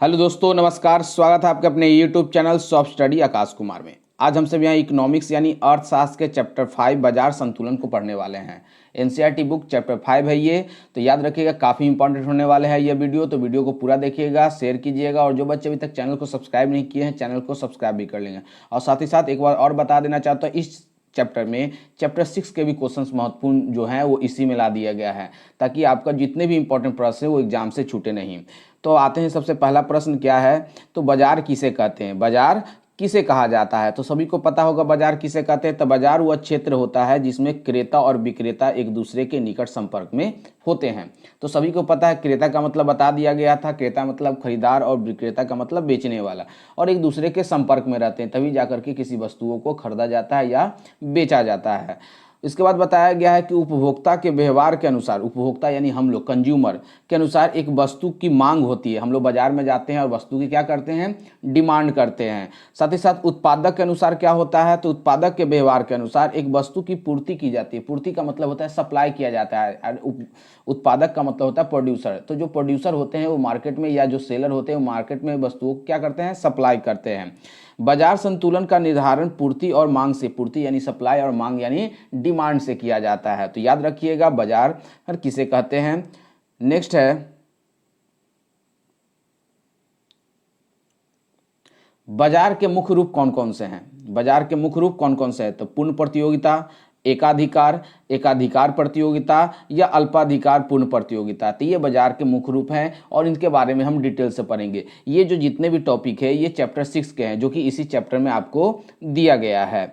Hello दोस्तों, नमस्कार। स्वागत है आपके अपने YouTube channel soft study Akash Kumar में। आज हम सब यहाँ इकोनॉमिक्स यानी अर्थशास्त्र के चैप्टर 5 बाजार संतुलन को पढ़ने वाले हैं। एनसीईआरटी बुक चैप्टर 5 है ये, तो याद रखिएगा काफ़ी इंपॉर्टेंट होने वाले हैं ये वीडियो। तो वीडियो को पूरा देखिएगा, शेयर कीजिएगा और जो बच्चे अभी तक चैनल को सब्सक्राइब नहीं किए हैं चैनल को सब्सक्राइब भी कर लेंगे। और साथ ही साथ एक बार और बता देना चाहता हूँ, इस चैप्टर में चैप्टर 6 के भी क्वेश्चंस महत्वपूर्ण जो हैं वो इसी में ला दिया गया है, ताकि आपका जितने भी इंपॉर्टेंट प्रश्न है वो एग्जाम से छूटे नहीं। तो आते हैं, सबसे पहला प्रश्न क्या है, तो बाजार किसे कहते हैं, बाजार किसे कहा जाता है। तो सभी को पता होगा बाजार किसे कहते हैं। तो बाजार वह क्षेत्र होता है जिसमें क्रेता और विक्रेता एक दूसरे के निकट संपर्क में होते हैं। तो सभी को पता है, क्रेता का मतलब बता दिया गया था, क्रेता मतलब खरीदार और विक्रेता का मतलब बेचने वाला, और एक दूसरे के संपर्क में रहते हैं, तभी जाकर के किसी वस्तुओं को खरीदा जाता है या बेचा जाता है। इसके बाद बताया गया है कि उपभोक्ता के व्यवहार के अनुसार, उपभोक्ता यानी हम लोग कंज्यूमर के अनुसार एक वस्तु की मांग होती है। हम लोग बाजार में जाते हैं और वस्तु की क्या करते हैं, डिमांड करते हैं। साथ ही साथ उत्पादक के अनुसार क्या होता है, तो उत्पादक के व्यवहार के अनुसार एक वस्तु की पूर्ति की जाती है। पूर्ति का मतलब होता है सप्लाई किया जाता है, उत्पादक का मतलब होता है प्रोड्यूसर। तो जो प्रोड्यूसर होते हैं वो मार्केट में, या जो सेलर होते हैं वो मार्केट में वस्तुओं को क्या करते हैं, सप्लाई करते हैं। बाजार संतुलन का निर्धारण पूर्ति और मांग से, पूर्ति यानी सप्लाई और मांग यानी डिमांड से किया जाता है। तो याद रखिएगा बाजार किसे कहते हैं। नेक्स्ट है, बाजार के मुख्य रूप कौन कौन से हैं, बाजार के मुख्य रूप कौन कौन से हैं। तो पूर्ण प्रतियोगिता, एकाधिकार, एकाधिकार प्रतियोगिता या अल्पाधिकार पूर्ण प्रतियोगिता। तो ये बाजार के मुख्य रूप हैं और इनके बारे में हम डिटेल से पढ़ेंगे। ये जो जितने भी टॉपिक है ये चैप्टर 6 के हैं, जो कि इसी चैप्टर में आपको दिया गया है।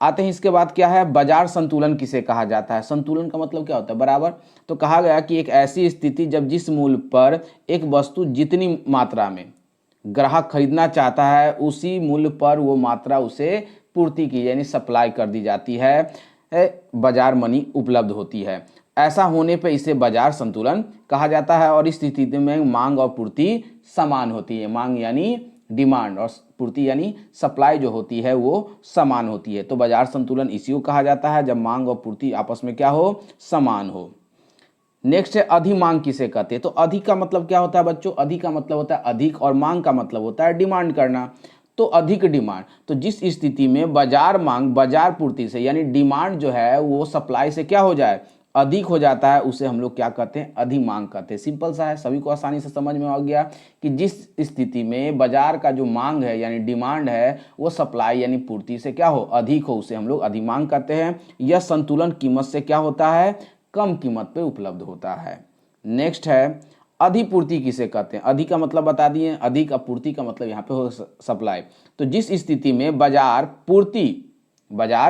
आते हैं इसके बाद क्या है, बाजार संतुलन किसे कहा जाता है। संतुलन का मतलब क्या होता है, बराबर। तो कहा गया कि एक ऐसी स्थिति जब जिस मूल्य पर एक वस्तु जितनी मात्रा में ग्राहक खरीदना चाहता है उसी मूल्य पर वो मात्रा उसे पूर्ति की यानी सप्लाई कर दी जाती है, बाजार मनी उपलब्ध होती है। ऐसा होने पर इसे बाजार संतुलन कहा जाता है। और इस स्थिति में मांग और पूर्ति समान होती है। मांग यानी डिमांड और पूर्ति यानी सप्लाई जो होती है वो समान होती है। तो बाजार संतुलन इसी को कहा जाता है जब मांग और पूर्ति आपस में क्या हो, समान हो। नेक्स्ट है, अधिमांग किसे कहते हैं। तो अधिक का मतलब क्या होता है बच्चों, अधिक का मतलब होता है अधिक, और मांग का मतलब होता है डिमांड करना। तो अधिक डिमांड, तो जिस स्थिति में बाजार मांग बाजार पूर्ति से यानी डिमांड जो है वो सप्लाई से क्या हो जाए, अधिक हो जाता है, उसे हम लोग क्या कहते हैं, अधिमांग कहते हैं। सिंपल सा है, सभी को आसानी से समझ में आ गया कि जिस स्थिति में बाजार का जो मांग है यानी डिमांड है वो सप्लाई यानी पूर्ति से क्या हो, अधिक हो, उसे हम लोग अधिमांग कहते हैं। यह संतुलन कीमत से क्या होता है, कम कीमत पे उपलब्ध होता है। नेक्स्ट है, अधिपूर्ति किसे कहते हैं। अधिक का मतलब बता दिए, अधिक, अपूर्ति का मतलब यहाँ पे हो सप्लाई। तो जिस स्थिति में बाजार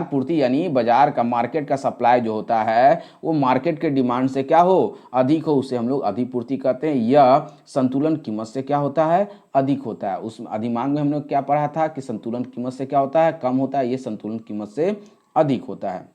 पूर्ति यानी बाजार का, मार्केट का सप्लाई जो होता है वो मार्केट के डिमांड से क्या हो, अधिक हो, उसे हम लोग अधिपूर्ति कहते हैं। यह संतुलन कीमत से क्या होता है, अधिक होता है। उस अधिमांग में हम लोग क्या पढ़ा था कि संतुलन कीमत से क्या होता है, कम होता है, ये संतुलन कीमत से अधिक होता है।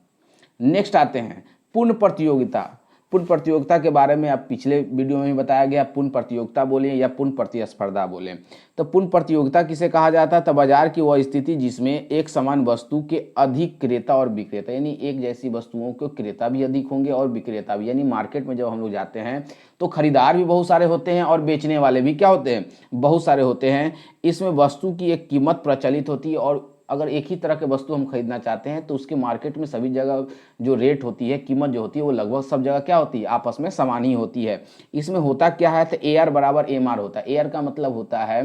नेक्स्ट आते हैं, पूर्ण प्रतियोगिता। पूर्ण प्रतियोगिता के बारे में अब पिछले वीडियो में भी बताया गया, पूर्ण प्रतियोगिता बोले या पूर्ण प्रतिस्पर्धा बोले। तो पूर्ण प्रतियोगिता किसे कहा जाता है, तो बाजार की वह स्थिति जिसमें एक समान वस्तु के अधिक क्रेता और विक्रेता, यानी एक जैसी वस्तुओं के क्रेता भी अधिक होंगे और विक्रेता भी। यानी मार्केट में जब हम लोग जाते हैं तो खरीदार भी बहुत सारे होते हैं और बेचने वाले भी क्या होते हैं, बहुत सारे होते हैं। इसमें वस्तु की एक कीमत प्रचलित होती है, और अगर एक ही तरह के वस्तु हम खरीदना चाहते हैं तो उसके मार्केट में सभी जगह जो रेट होती है, कीमत जो होती है वो लगभग सब जगह क्या होती है, आपस में समान ही होती है। इसमें होता क्या है, तो AR बराबर MR होता है। AR का मतलब होता है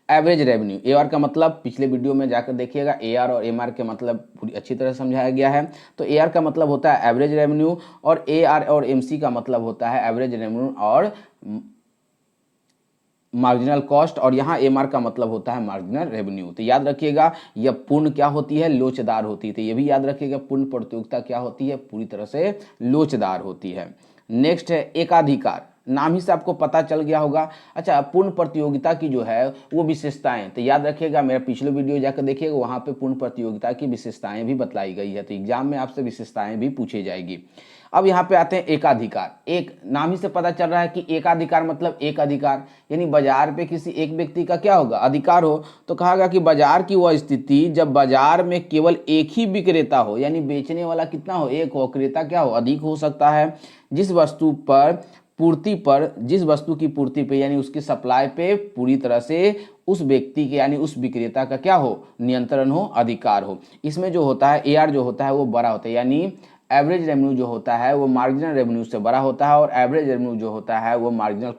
एवरेज रेवेन्यू। AR का मतलब पिछले वीडियो में जाकर देखिएगा, AR और MR के मतलब पूरी अच्छी तरह समझाया गया है। तो AR का मतलब होता है एवरेज रेवेन्यू, और AR और MC का मतलब होता है एवरेज रेवेन्यू और मार्जिनल कॉस्ट, और यहाँ MR का मतलब होता है मार्जिनल रेवेन्यू। तो याद रखिएगा यह पूर्ण क्या होती है, लोचदार होती है। तो ये भी याद रखिएगा, पूर्ण प्रतियोगिता क्या होती है, पूरी तरह से लोचदार होती है। नेक्स्ट है, एकाधिकार। नाम ही से आपको पता चल गया होगा। अच्छा, पूर्ण प्रतियोगिता की जो है वो विशेषताएं, तो याद रखिएगा मेरा पिछले वीडियो जाकर देखिएगा, वहाँ पे पूर्ण प्रतियोगिता की विशेषताएं भी बतलाई गई है। तो एग्जाम में आपसे विशेषताएं भी पूछी जाएगी। अब यहाँ पे आते हैं एकाधिकार। एक नाम ही से पता चल रहा है कि एकाधिकार मतलब एक अधिकार, यानी बाजार पे किसी एक व्यक्ति का क्या होगा, अधिकार हो। तो कहा गया कि बाजार की वह स्थिति जब बाजार में केवल एक ही विक्रेता हो, यानी बेचने वाला कितना हो, एक हो, क्रेता क्या हो, अधिक हो सकता है, जिस वस्तु पर पूर्ति पर, जिस वस्तु की पूर्ति पे यानी उसकी सप्लाई पे पूरी तरह से उस व्यक्ति के यानी उस विक्रेता का क्या हो, नियंत्रण हो, अधिकार हो। इसमें जो होता है AR जो होता है वो बड़ा होता है, यानी एवरेज रेवेन्यू जो होता है वो मार्जिनल रेवेन्यू से बड़ा होता है, और एवरेज रेवेन्यू जो होता है वो मार्जिनल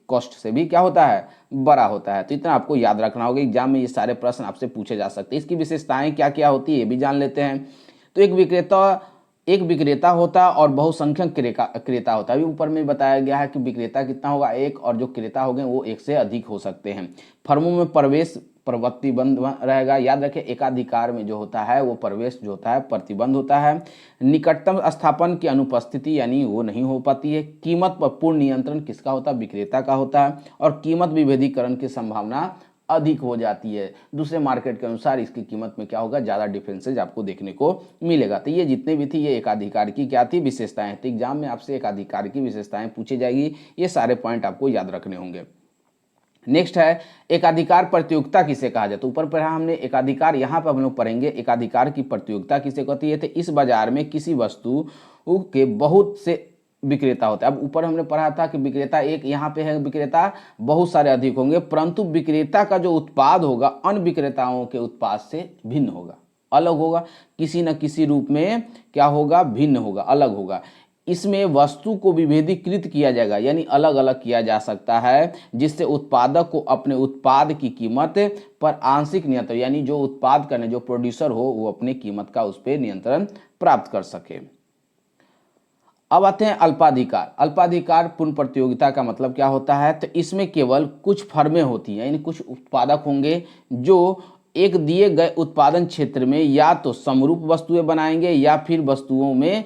कॉस्ट से भी क्या होता है, बड़ा होता है। तो इतना आपको याद रखना होगा, एग्जाम में ये सारे प्रश्न आपसे पूछे जा सकते हैं। इसकी विशेषताएं क्या क्या होती है ये भी जान लेते हैं। तो एक विक्रेता होता है और बहुसंख्यक क्रेता होता है। अभी ऊपर में बताया गया है कि विक्रेता कितना होगा, एक, और जो क्रेता हो गए वो एक से अधिक हो सकते हैं। फर्मों में प्रवेश प्रतिबंध रहेगा, याद रखें। एकाधिकार में जो होता है वो प्रवेश जो होता है प्रतिबंध होता है। निकटतम स्थापन की अनुपस्थिति यानी वो नहीं हो पाती है। कीमत पर पूर्ण नियंत्रण किसका होता है, विक्रेता का होता है। और कीमत विभेदीकरण की संभावना अधिक हो जाती है, दूसरे मार्केट के अनुसार इसकी कीमत में क्या होगा, ज़्यादा डिफरेंसेज आपको देखने को मिलेगा। तो ये जितने भी थी ये एकाधिकार की क्या थी, विशेषताएं। तो एग्जाम में आपसे एकाधिकार की विशेषताएं पूछी जाएगी, ये सारे पॉइंट आपको याद रखने होंगे। नेक्स्ट है एकाधिकार प्रतियोगिता किसे कहा जाए। तो ऊपर पढ़ा हमने एकाधिकार, यहाँ पर हम लोग पढ़ेंगे एकाधिकार की प्रतियोगिता किसे कहती है। तो इस बाजार में किसी वस्तु के बहुत से विक्रेता होता है। अब ऊपर हमने पढ़ा था कि विक्रेता एक, यहाँ पे है विक्रेता बहुत सारे अधिक होंगे, परंतु विक्रेता का जो उत्पाद होगा अन्य विक्रेताओं के उत्पाद से भिन्न होगा, अलग होगा, किसी न किसी रूप में क्या होगा, भिन्न होगा, अलग होगा। इसमें वस्तु को विभेदीकृत किया जाएगा, यानी अलग अलग किया जा सकता है, जिससे उत्पादक को अपने उत्पाद की कीमत पर आंशिक नियंत्रण, यानी जो उत्पाद करने जो प्रोड्यूसर हो वो अपने कीमत का उस पर नियंत्रण प्राप्त कर सके। अब आते हैं अल्पाधिकार। अल्पाधिकार पूर्ण प्रतियोगिता का मतलब क्या होता है, तो इसमें केवल कुछ फर्में होती हैं, यानी कुछ उत्पादक होंगे जो एक दिए गए उत्पादन क्षेत्र में या तो समरूप वस्तुएं बनाएंगे या फिर वस्तुओं में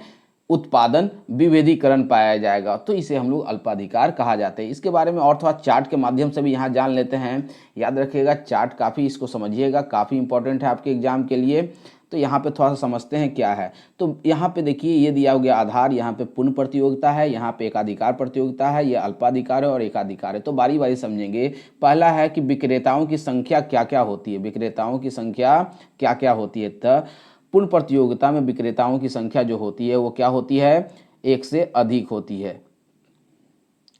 उत्पादन विभेदीकरण पाया जाएगा, तो इसे हम लोग अल्पाधिकार कहा जाते हैं। इसके बारे में और थोड़ा चार्ट के माध्यम से भी यहाँ जान लेते हैं। याद रखिएगा चार्ट काफ़ी, इसको समझिएगा, काफ़ी इंपॉर्टेंट है आपके एग्जाम के लिए। तो यहाँ पे थोड़ा सा समझते हैं क्या है। तो यहाँ पे देखिए ये दिया हो गया आधार, यहाँ पे पूर्ण प्रतियोगिता है, यहाँ पे एकाधिकार प्रतियोगिता है, ये अल्पाधिकार है और एकाधिकार है। तो बारी बारी समझेंगे। पहला है कि विक्रेताओं की संख्या क्या क्या होती है, विक्रेताओं की संख्या क्या क्या होती है। तो पूर्ण प्रतियोगिता में विक्रेताओं की संख्या जो होती है वो क्या होती है, एक से अधिक होती है।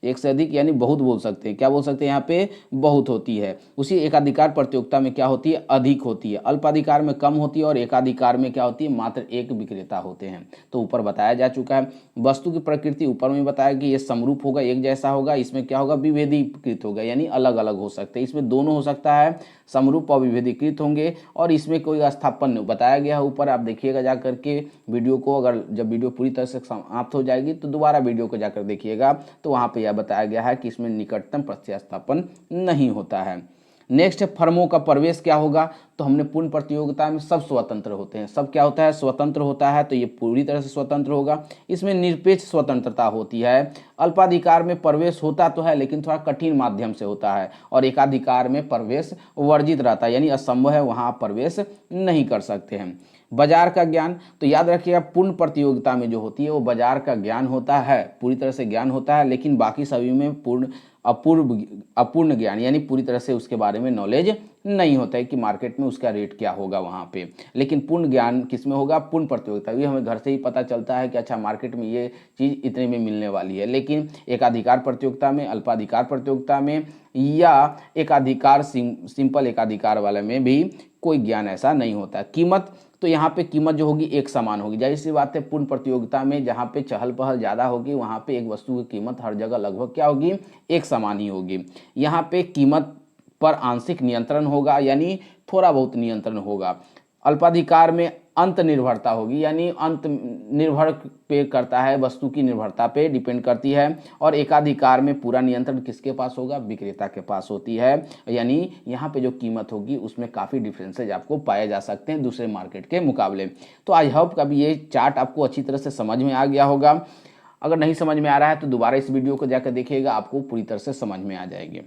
एक से अधिक यानी बहुत बोल सकते हैं, क्या बोल सकते हैं यहाँ पे, बहुत होती है। उसी एकाधिकार प्रतियोगिता में क्या होती है, अधिक होती है। अल्पाधिकार में कम होती है और एकाधिकार में क्या होती है, मात्र एक विक्रेता होते हैं। तो ऊपर बताया जा चुका है। वस्तु की प्रकृति ऊपर में बताया कि ये समरूप होगा, एक जैसा होगा। इसमें क्या होगा, विभेदीकृत होगा, यानी अलग अलग हो सकते हैं। इसमें दोनों हो सकता है, समरूप और विभेदीकृत होंगे। और इसमें कोई स्थापन बताया गया है ऊपर, आप देखिएगा जा करके वीडियो को। अगर जब वीडियो पूरी तरह से समाप्त हो जाएगी तो दोबारा वीडियो को जाकर देखिएगा, तो वहाँ पे यह बताया गया है कि इसमें निकटतम प्रतिस्थापन नहीं होता है। नेक्स्ट है फर्मों का प्रवेश क्या होगा। तो हमने पूर्ण प्रतियोगिता में सब स्वतंत्र होते हैं, सब क्या होता है, स्वतंत्र होता है। तो ये पूरी तरह से स्वतंत्र होगा, इसमें निरपेक्ष स्वतंत्रता होती है। अल्पाधिकार में प्रवेश होता तो है लेकिन थोड़ा कठिन माध्यम से होता है, और एकाधिकार में प्रवेश वर्जित रहता है, यानी असंभव है, वहाँ प्रवेश नहीं कर सकते हैं। बाजार का ज्ञान, तो याद रखिएगा पूर्ण प्रतियोगिता में जो होती है वो बाजार का ज्ञान होता है, पूरी तरह से ज्ञान होता है, लेकिन बाकी सभी में अपूर्ण ज्ञान, यानी पूरी तरह से उसके बारे में नॉलेज नहीं होता है कि मार्केट में उसका रेट क्या होगा वहाँ पे। लेकिन पूर्ण ज्ञान किस में होगा, पूर्ण प्रतियोगिता। ये हमें घर से ही पता चलता है कि अच्छा मार्केट में ये चीज़ इतने में मिलने वाली है। लेकिन एकाधिकार प्रतियोगिता में, अल्पाधिकार प्रतियोगिता में या एकाधिकार सिंपल एकाधिकार वाले में भी कोई ज्ञान ऐसा नहीं होता। कीमत, तो यहाँ पे कीमत जो होगी एक समान होगी। जाहिर सी बात है पूर्ण प्रतियोगिता में जहाँ पे चहल पहल ज़्यादा होगी वहाँ पे एक वस्तु की कीमत हर जगह लगभग क्या होगी, एक समान ही होगी। यहाँ पे कीमत पर आंशिक नियंत्रण होगा, यानी थोड़ा बहुत नियंत्रण होगा। अल्पाधिकार में अंत निर्भरता होगी, यानी अंत निर्भर पे करता है, वस्तु की निर्भरता पे डिपेंड करती है। और एकाधिकार में पूरा नियंत्रण किसके पास होगा, विक्रेता के पास होती है। यानी यहाँ पे जो कीमत होगी उसमें काफ़ी डिफरेंसेज आपको पाए जा सकते हैं दूसरे मार्केट के मुकाबले। तो आई होप कि अभी ये चार्ट आपको अच्छी तरह से समझ में आ गया होगा। अगर नहीं समझ में आ रहा है तो दोबारा इस वीडियो को जाकर देखिएगा, आपको पूरी तरह से समझ में आ जाएगी।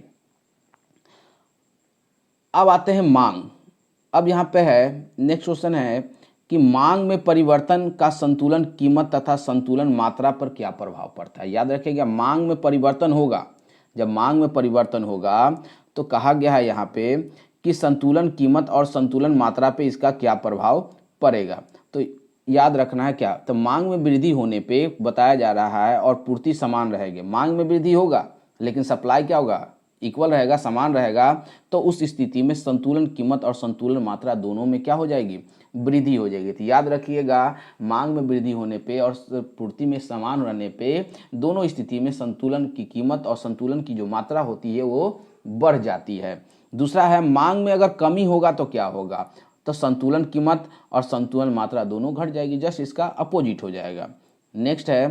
अब आते हैं मांग। अब यहाँ पे है नेक्स्ट क्वेश्चन है कि मांग में परिवर्तन का संतुलन कीमत तथा संतुलन मात्रा पर क्या प्रभाव पड़ता है। याद रखिएगा मांग में परिवर्तन होगा, जब मांग में परिवर्तन होगा तो कहा गया है यहाँ पे कि संतुलन कीमत और संतुलन मात्रा पे इसका क्या प्रभाव पड़ेगा। तो याद रखना है क्या, तो मांग में वृद्धि होने पे बताया जा रहा है और पूर्ति समान रहेगी। मांग में वृद्धि होगा लेकिन सप्लाई क्या होगा, इक्वल रहेगा, समान रहेगा, तो उस स्थिति में संतुलन कीमत और संतुलन मात्रा दोनों में क्या हो जाएगी, वृद्धि हो जाएगी। तो याद रखिएगा, मांग में वृद्धि होने पे और पूर्ति में समान रहने पे दोनों स्थिति में संतुलन की कीमत और संतुलन की जो मात्रा होती है वो बढ़ जाती है। दूसरा है, मांग में अगर कमी होगा तो क्या होगा, तो संतुलन कीमत और संतुलन मात्रा दोनों घट जाएगी, जस्ट इसका अपोजिट हो जाएगा। नेक्स्ट है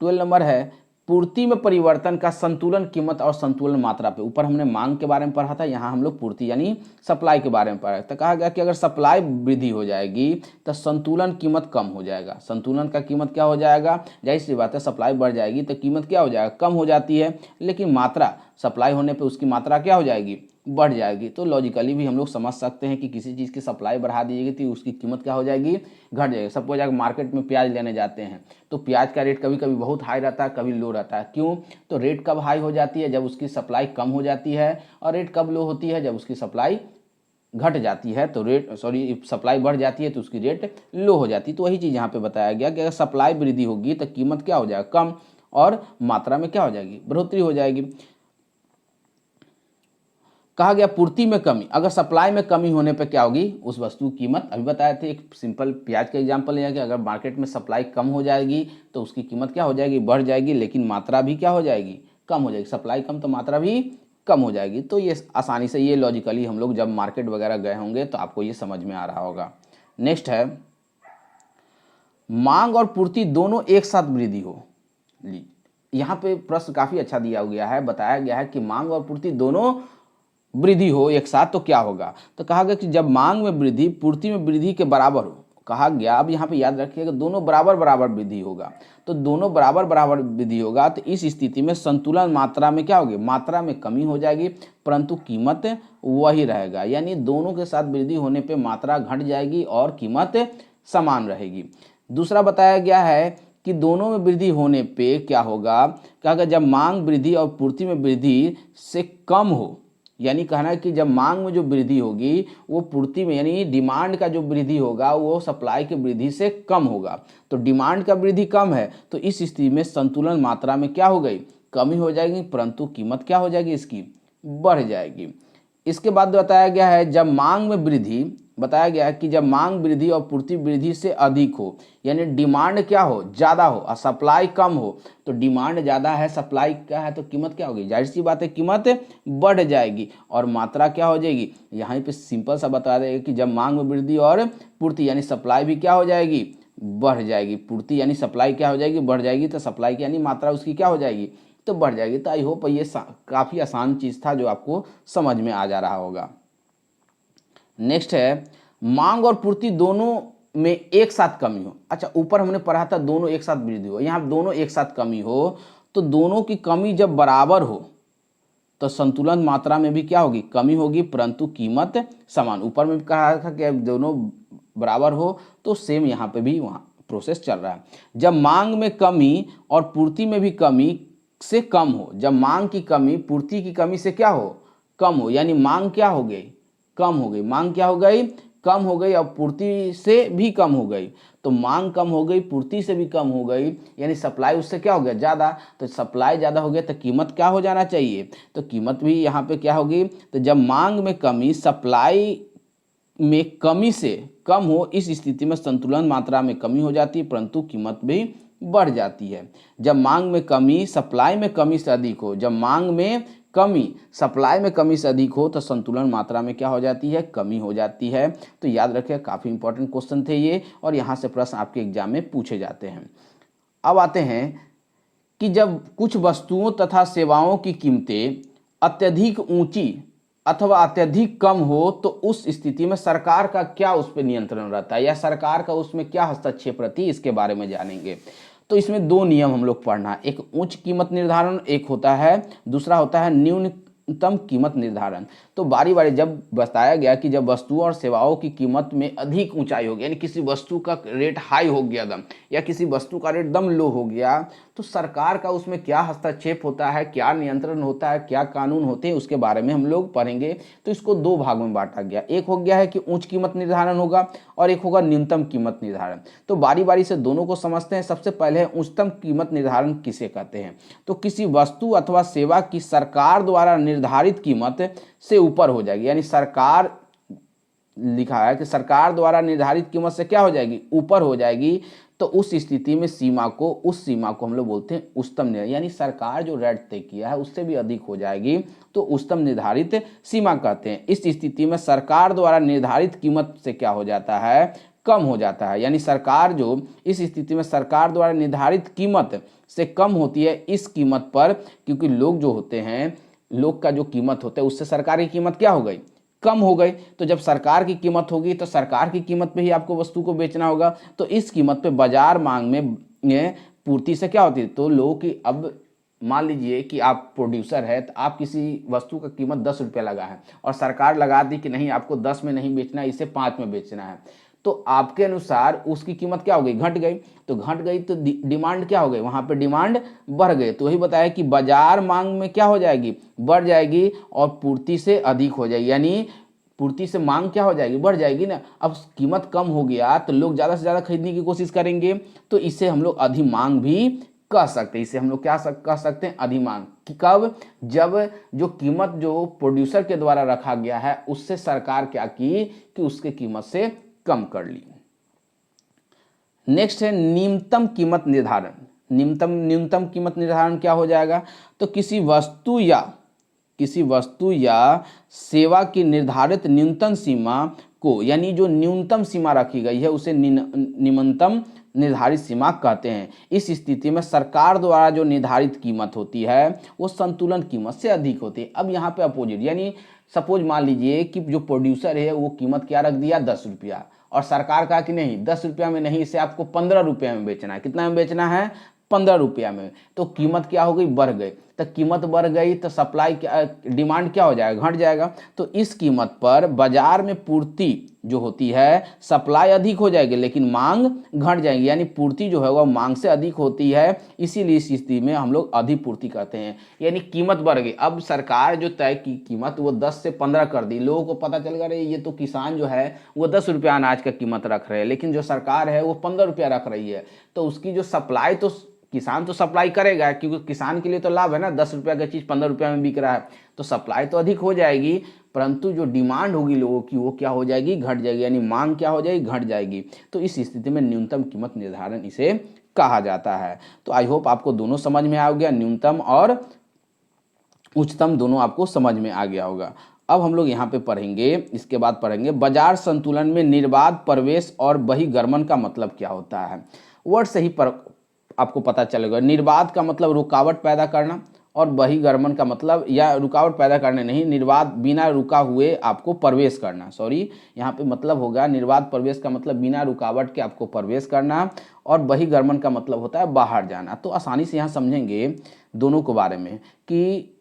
12 नंबर है, पूर्ति में परिवर्तन का संतुलन कीमत और संतुलन मात्रा पे। ऊपर हमने मांग के बारे में पढ़ा था, यहाँ हम लोग पूर्ति यानी सप्लाई के बारे में पढ़ा। तो कहा गया कि अगर सप्लाई वृद्धि हो जाएगी तो संतुलन कीमत कम हो जाएगा। संतुलन का कीमत क्या हो जाएगा, जाहिर सी बात है सप्लाई बढ़ जाएगी तो कीमत क्या हो जाएगा, कम हो जाती है, लेकिन मात्रा सप्लाई होने पर उसकी मात्रा क्या हो जाएगी, बढ़ जाएगी। तो लॉजिकली भी हम लोग समझ सकते हैं कि किसी चीज़ की सप्लाई बढ़ा दी जाएगी तो उसकी कीमत क्या हो जाएगी, घट जाएगी। सपोज अगर मार्केट में प्याज लेने जाते हैं तो प्याज का रेट कभी कभी बहुत हाई रहता है, कभी लो रहता है। क्यों, तो रेट कब हाई हो जाती है, जब उसकी सप्लाई कम हो जाती है, और रेट कब लो होती है, जब उसकी सप्लाई घट जाती है। तो सप्लाई बढ़ जाती है तो उसकी रेट लो हो जाती है। तो वही चीज़ यहाँ पे बताया गया कि अगर सप्लाई वृद्धि होगी तो कीमत क्या हो जाएगा, कम, और मात्रा में क्या हो जाएगी, बढ़ोतरी हो जाएगी। कहा गया पूर्ति में कमी, अगर सप्लाई में कमी होने पे क्या होगी, उस वस्तु की कीमत, अभी बताए थे एक सिंपल प्याज का एग्जांपल लिया कि अगर मार्केट में सप्लाई कम हो जाएगी तो उसकी कीमत क्या हो जाएगी, बढ़ जाएगी, लेकिन मात्रा भी क्या हो जाएगी, कम हो जाएगी। सप्लाई कम तो मात्रा भी कम हो जाएगी। तो ये आसानी से, ये लॉजिकली हम लोग जब मार्केट वगैरह गए होंगे तो आपको ये समझ में आ रहा होगा। नेक्स्ट है, मांग और पूर्ति दोनों एक साथ वृद्धि हो। यहाँ पे प्रश्न काफी अच्छा दिया गया है, बताया गया है कि मांग और पूर्ति दोनों वृद्धि हो एक साथ तो क्या होगा। तो कहा गया कि जब मांग में वृद्धि पूर्ति में वृद्धि के बराबर हो। कहा गया, अब यहाँ पे याद रखिएगा, दोनों बराबर बराबर वृद्धि होगा। तो दोनों बराबर बराबर वृद्धि होगा तो इस स्थिति में संतुलन मात्रा में क्या होगी, मात्रा में कमी हो जाएगी परंतु कीमत वही रहेगा। यानी दोनों के साथ वृद्धि होने पे मात्रा घट जाएगी और कीमत समान रहेगी। दूसरा बताया गया है कि दोनों में वृद्धि होने पे क्या होगा, कहा गया जब मांग वृद्धि और पूर्ति में वृद्धि से कम हो, यानी कहना है कि जब मांग में जो वृद्धि होगी वो पूर्ति में, यानी डिमांड का जो वृद्धि होगा वो सप्लाई की वृद्धि से कम होगा। तो डिमांड का वृद्धि कम है तो इस स्थिति में संतुलन मात्रा में क्या हो गई, कमी हो जाएगी, परंतु कीमत क्या हो जाएगी, इसकी बढ़ जाएगी। इसके बाद बताया गया है जब मांग में वृद्धि, बताया गया है कि जब मांग वृद्धि और पूर्ति वृद्धि से अधिक हो, यानी डिमांड क्या हो, ज़्यादा हो और सप्लाई कम हो। तो डिमांड ज़्यादा है, सप्लाई क्या है, तो कीमत क्या होगी, जाहिर सी बात है कीमत बढ़ जाएगी और मात्रा क्या हो जाएगी। यहाँ पे सिंपल सा बता देगा कि जब मांग में वृद्धि और पूर्ति यानी सप्लाई भी क्या हो जाएगी, बढ़ जाएगी। पूर्ति यानी सप्लाई क्या हो जाएगी, बढ़ जाएगी, तो सप्लाई की यानी मात्रा उसकी क्या हो जाएगी, तो बढ़ जाएगी। तो आई होप ये काफ़ी आसान चीज़ था जो आपको समझ में आ जा रहा होगा। नेक्स्ट है, मांग और पूर्ति दोनों में एक साथ कमी हो। अच्छा, ऊपर हमने पढ़ा था दोनों एक साथ वृद्धि हो, यहाँ दोनों एक साथ कमी हो। तो दोनों की कमी जब बराबर हो तो संतुलन मात्रा में भी क्या होगी, कमी होगी, परंतु कीमत समान। ऊपर में भी कहा था कि दोनों बराबर हो, तो सेम यहाँ पे भी वहाँ प्रोसेस चल रहा है। जब मांग में कमी और पूर्ति में भी कमी से कम हो, जब मांग की कमी पूर्ति की कमी से क्या हो, कम हो, यानी मांग क्या हो गई, कम हो गई, मांग क्या हो गई, कम हो गई, और पूर्ति से भी कम हो गई। तो मांग कम हो गई, पूर्ति से भी कम हो गई, यानी सप्लाई उससे क्या हो गया, ज़्यादा। तो सप्लाई ज़्यादा हो गया तो कीमत क्या हो जाना चाहिए, तो कीमत भी यहाँ पे क्या होगी। तो जब मांग में कमी सप्लाई में कमी से कम हो, इस स्थिति में संतुलन मात्रा में कमी हो जाती है परंतु कीमत भी बढ़ जाती है। जब मांग में कमी सप्लाई में कमी से अधिक हो, जब मांग में कमी सप्लाई में कमी से अधिक हो तो संतुलन मात्रा में क्या हो जाती है, कमी हो जाती है। तो याद रखें, काफ़ी इंपॉर्टेंट क्वेश्चन थे ये और यहाँ से प्रश्न आपके एग्जाम में पूछे जाते हैं। अब आते हैं कि जब कुछ वस्तुओं तथा सेवाओं की कीमतें अत्यधिक ऊंची अथवा अत्यधिक कम हो तो उस स्थिति में सरकार का क्या उस पर नियंत्रण रहता है या सरकार का उसमें क्या हस्तक्षेप रहती है, इसके बारे में जानेंगे। तो इसमें दो नियम हम लोग पढ़ना है, एक उच्च कीमत निर्धारण एक होता है, दूसरा होता है न्यूनतम कीमत निर्धारण। तो बारी बारी जब बताया गया कि जब वस्तुओं और सेवाओं की कीमत में अधिक ऊंचाई हो गई, यानी किसी वस्तु का रेट हाई हो गया दम या किसी वस्तु का रेट दम लो हो गया, तो सरकार का उसमें क्या हस्तक्षेप होता है, क्या नियंत्रण होता है, क्या कानून होते हैं, उसके बारे में हम लोग पढ़ेंगे। तो इसको दो भागों में बांटा गया, एक हो गया है कि उच्च कीमत निर्धारण होगा और एक होगा न्यूनतम कीमत निर्धारण। तो बारी बारी से दोनों को समझते हैं। सबसे पहले उच्चतम कीमत निर्धारण किसे कहते हैं? तो किसी वस्तु अथवा सेवा की सरकार द्वारा निर्धारित कीमत से ऊपर हो जाएगी, यानी सरकार, लिखा है कि सरकार द्वारा निर्धारित कीमत से क्या हो जाएगी, ऊपर हो जाएगी। तो उस स्थिति में उस सीमा को हम लोग बोलते हैं उच्चतम निर्धारित, यानी सरकार जो रेट तय किया है उससे भी अधिक हो जाएगी तो उच्चतम निर्धारित सीमा कहते हैं। इस स्थिति में सरकार द्वारा निर्धारित कीमत से क्या हो जाता है, कम हो जाता है। यानी सरकार जो इस स्थिति में सरकार द्वारा निर्धारित कीमत से कम होती है, इस कीमत पर, क्योंकि लोग जो होते हैं, लोग का जो कीमत होता है उससे सरकार की कीमत क्या हो गई, कम हो गई। तो जब सरकार की कीमत होगी तो सरकार की कीमत पे ही आपको वस्तु को बेचना होगा। तो इस कीमत पे बाजार मांग में पूर्ति से क्या होती है, तो लोगों की, अब मान लीजिए कि आप प्रोड्यूसर है तो आप किसी वस्तु का कीमत 10 रुपया लगा है और सरकार लगा दी कि नहीं आपको 10 में नहीं बेचना है, इसे 5 में बेचना है। तो आपके अनुसार उसकी कीमत क्या हो गई, घट गई। तो घट गई तो डिमांड क्या हो गई, वहां पे डिमांड बढ़ गई। तो वही बताया कि बाजार मांग में क्या हो जाएगी, बढ़ जाएगी और पूर्ति से अधिक हो जाएगी, यानी पूर्ति से मांग क्या हो जाएगी, बढ़ जाएगी ना। अब कीमत कम हो गया तो लोग ज़्यादा से ज़्यादा खरीदने की कोशिश करेंगे, तो इसे हम लोग अधिमांग भी कह सकते हैं। इसे हम लोग क्या कह सकते हैं, अधिमांग। कि कब, जब जो कीमत जो प्रोड्यूसर के द्वारा रखा गया है उससे सरकार क्या की कि उसके कीमत से कम कर ली। नेक्स्ट है न्यूनतम कीमत निर्धारण। न्यूनतम कीमत निर्धारण क्या हो जाएगा, तो किसी वस्तु या सेवा की निर्धारित न्यूनतम सीमा को, यानी जो न्यूनतम सीमा रखी गई है उसे निम्नतम निर्धारित सीमा कहते हैं। इस स्थिति में सरकार द्वारा जो निर्धारित कीमत होती है वो संतुलन कीमत से अधिक होती है। अब यहाँ पे अपोजिट, यानी सपोज मान लीजिए कि जो प्रोड्यूसर है वो कीमत क्या रख दिया, 10 रुपया, और सरकार कहा कि नहीं 10 रुपया में नहीं, इसे आपको 15 रुपया में बेचना है। कितना में बेचना है, 15 रुपया में। तो कीमत क्या हो गई, बढ़ गई। तो कीमत बढ़ गई तो सप्लाई क्या, डिमांड क्या हो जाएगा, घट जाएगा। तो इस कीमत पर बाजार में पूर्ति जो होती है, सप्लाई अधिक हो जाएगी लेकिन मांग घट जाएगी, यानी पूर्ति जो है वह मांग से अधिक होती है। इसीलिए इस स्थिति में हम लोग अधिपूर्ति कहते हैं, यानी कीमत बढ़ गई। अब सरकार जो तय की कीमत वो 10 से 15 कर दी, लोगों को पता चल गया ये तो किसान जो है वो 10 रुपया अनाज का कीमत रख रहे हैं, लेकिन जो सरकार है वो 15 रुपया रख रही है। तो उसकी जो सप्लाई, तो किसान तो सप्लाई करेगा क्योंकि किसान के लिए तो लाभ है ना, 10 रुपया का चीज़ 15 रुपया में बिक रहा है, तो सप्लाई तो अधिक हो जाएगी, परंतु जो डिमांड होगी लोगों की वो क्या हो जाएगी, घट जाएगी, यानी मांग क्या हो जाएगी, घट जाएगी। तो इस स्थिति में न्यूनतम कीमत निर्धारण इसे कहा जाता है। तो आई होप आपको दोनों समझ में आ गया, न्यूनतम और उच्चतम दोनों आपको समझ में आ गया होगा। अब हम लोग यहाँ पे पढ़ेंगे, इसके बाद पढ़ेंगे बाजार संतुलन में निर्बाध प्रवेश और बहिर्गमन का मतलब क्या होता है। वर्ड से ही आपको पता चलेगा। निर्बाध का मतलब रुकावट पैदा करना और बहिर्गमन का मतलब, या रुकावट पैदा करने नहीं, निर्बाध बिना रुका हुए आपको प्रवेश करना, सॉरी यहाँ पे मतलब होगा निर्बाध प्रवेश का मतलब बिना रुकावट के आपको प्रवेश करना, और बहिर्गमन का मतलब होता है बाहर जाना। तो आसानी से यहाँ समझेंगे दोनों के बारे में कि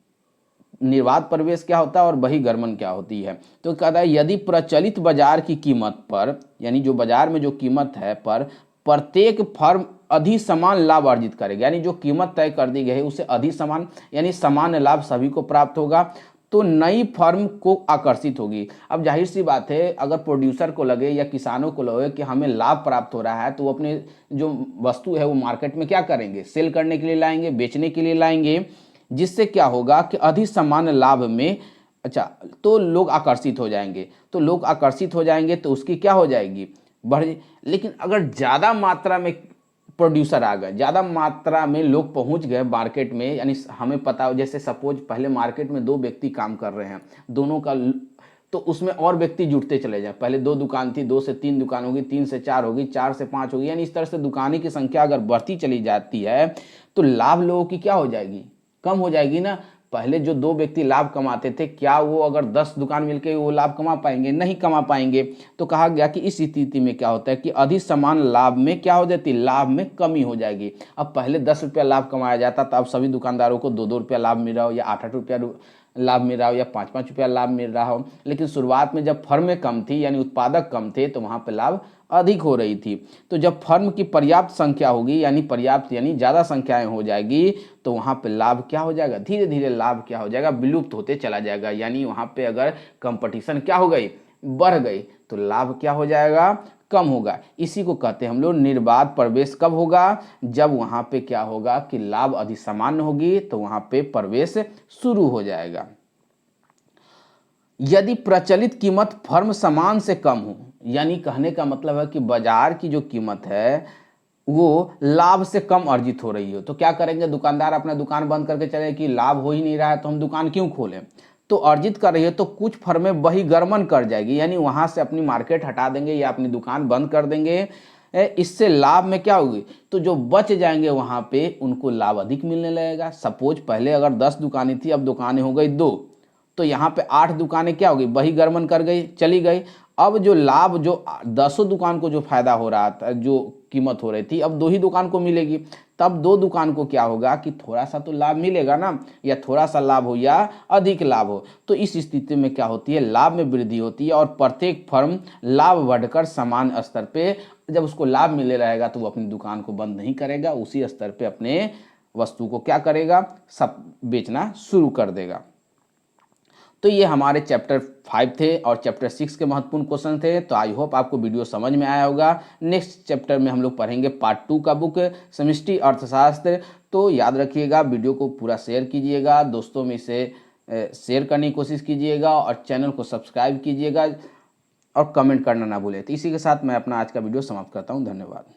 निर्बाध प्रवेश क्या होता है और बहिर्गमन क्या होती है। तो कहता है यदि प्रचलित बाजार की कीमत पर, यानी जो बाजार में जो कीमत है पर प्रत्येक फर्म अधिक समान लाभ अर्जित करेगा, यानी जो कीमत तय कर दी गई है उसे अधिक समान, यानी समान लाभ सभी को प्राप्त होगा, तो नई फर्म को आकर्षित होगी। अब जाहिर सी बात है, अगर प्रोड्यूसर को लगे या किसानों को लगे कि हमें लाभ प्राप्त हो रहा है तो वो अपने जो वस्तु है वो मार्केट में क्या करेंगे, सेल करने के लिए लाएंगे, बेचने के लिए लाएंगे, जिससे क्या होगा कि अधिक समान लाभ में, अच्छा, तो लोग आकर्षित हो जाएंगे। तो लोग आकर्षित हो जाएंगे तो उसकी क्या हो जाएगी, बढ़। लेकिन अगर ज़्यादा मात्रा में प्रोड्यूसर आ गए, ज़्यादा मात्रा में लोग पहुंच गए मार्केट में, यानी हमें पता हो, जैसे सपोज पहले मार्केट में 2 व्यक्ति काम कर रहे हैं, दोनों का, तो उसमें और व्यक्ति जुटते चले जाएं। पहले 2 दुकान थी, 2 से 3 दुकान होगी, 3 से 4 होगी, 4 से 5 होगी, यानी इस तरह से दुकानें की संख्या अगर बढ़ती चली जाती है तो लाभ लोगों की क्या हो जाएगी, कम हो जाएगी ना। पहले जो 2 व्यक्ति लाभ कमाते थे, क्या वो अगर 10 दुकान मिलकर वो लाभ कमा पाएंगे, नहीं कमा पाएंगे। तो कहा गया कि इस स्थिति में क्या होता है कि अधिक समान लाभ में क्या हो जाती है, लाभ में कमी हो जाएगी। अब पहले 10 रुपया लाभ कमाया जाता था, अब सभी दुकानदारों को 2-2 रुपया लाभ मिल रहा हो, या 8-8 रुपया लाभ मिल रहा हो, या 5-5 रुपया लाभ मिल रहा हो। लेकिन शुरुआत में जब फर्में कम थी, यानी उत्पादक कम थे, तो वहाँ पर लाभ अधिक हो रही थी। तो जब फर्म की पर्याप्त संख्या होगी, यानी पर्याप्त यानी ज़्यादा संख्याएं हो जाएगी, तो वहाँ पे लाभ क्या हो जाएगा, धीरे धीरे लाभ क्या हो जाएगा, विलुप्त होते चला जाएगा। यानी वहाँ पे अगर कंपटीशन क्या हो गई, बढ़ गई, तो लाभ क्या हो जाएगा, कम होगा। इसी को कहते हैं हम लोग निर्बाध प्रवेश। कब होगा, जब वहाँ पे क्या होगा कि लाभ अधिक सामान्य होगी, तो वहाँ पे प्रवेश शुरू हो जाएगा। यदि प्रचलित कीमत फर्म समान से कम हो, यानी कहने का मतलब है कि बाजार की जो कीमत है वो लाभ से कम अर्जित हो रही हो, तो क्या करेंगे, दुकानदार अपना दुकान बंद करके चले कि लाभ हो ही नहीं रहा है तो हम दुकान क्यों खोलें। तो अर्जित कर रही है तो कुछ फर्में बहिर्गमन कर जाएगी, यानी वहां से अपनी मार्केट हटा देंगे या अपनी दुकान बंद कर देंगे। इससे लाभ में क्या होगी, तो जो बच जाएंगे वहां पे उनको लाभ अधिक मिलने लगेगा। सपोज पहले अगर 10 दुकानें थी, अब दुकानें हो गई 2, तो यहाँ पे 8 दुकानें क्या हो गई, बहिर्गमन कर गई, चली गई। अब जो लाभ, जो 10 दुकान को जो फायदा हो रहा था, जो कीमत हो रही थी, अब 2 ही दुकान को मिलेगी। तब 2 दुकान को क्या होगा कि थोड़ा सा तो लाभ मिलेगा ना, या थोड़ा सा लाभ हो या अधिक लाभ हो। तो इस स्थिति में क्या होती है, लाभ में वृद्धि होती है और प्रत्येक फर्म लाभ बढ़कर समान स्तर पे, जब उसको लाभ मिले रहेगा तो वो अपनी दुकान को बंद नहीं करेगा, उसी स्तर पे अपने वस्तु को क्या करेगा, सब बेचना शुरू कर देगा। तो ये हमारे चैप्टर 5 थे और चैप्टर 6 के महत्वपूर्ण क्वेश्चन थे। तो आई होप आपको वीडियो समझ में आया होगा। नेक्स्ट चैप्टर में हम लोग पढ़ेंगे पार्ट 2 का बुक समष्टि अर्थशास्त्र। तो याद रखिएगा, वीडियो को पूरा शेयर कीजिएगा, दोस्तों में इसे शेयर करने की कोशिश कीजिएगा और चैनल को सब्सक्राइब कीजिएगा और कमेंट करना ना भूलें। तो इसी के साथ मैं अपना आज का वीडियो समाप्त करता हूँ। धन्यवाद।